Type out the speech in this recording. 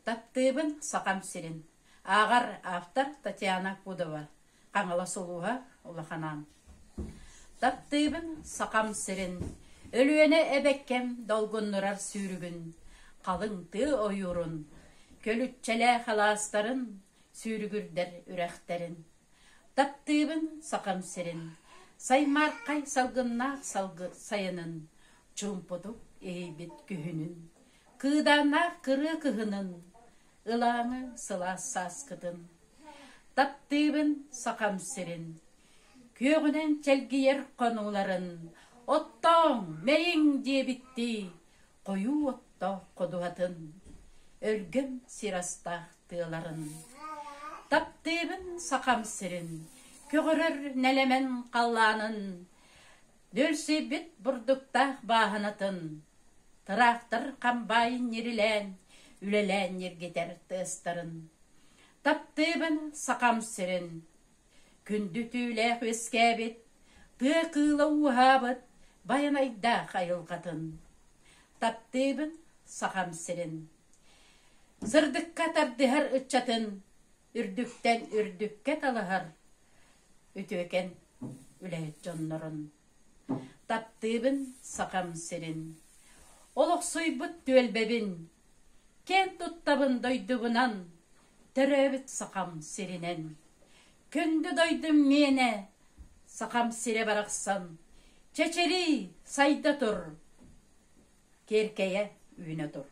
Таптыбын сақам сирин. Ағар автор Татьяна Кудова. Қаңала солуға улаханан. Таптыбын сақам сирин. Өлүене эбеккем долгуннурар сүйрүгүн. Қалың ты ойурун. Көлүтчеле халастарын. Сүйрүгүрдер үрәхтерин. Таптыбын сақам сирин. Саймарқай салгыннақ салгы сайынын. Чумпудук эйбит күхүнүн. Кыдана кыры кыхынын. Илаңы сыла саскыдын. Таптыбын сақам сирин. Көгінен челгиер қонуларын. Оттоң мейін дебитти. Қою отто қодуатын. Өлгім сирастақ тыларын. Таптыбын сақам сирин. Көгірір нәлемен қалланын. Дөлсі бит бұрдықтақ бағынатын. Трактор қамбайын нерілен. Үлелен ергетер тыстарын. Таптыбын сақам сирин. Күнді түләқ өскәбет. Тұқылы уғабыт. Баянайда қайылғатын. Таптыбын сақам сирин. Зырдыққа тардығар үтчатын. Үрдіктен үрдікке талығар. Үтөкен үләйт жоннорын. Таптыбын сақам сирин. Олық сұйбыт төлбебін. Кен тұттабын дойдығынан. Түрәбіт сақам сиринен. Күнді дойдым мене. Сақам сире барақсан. Чечери сайда тұр. Керкея үйіне тұр.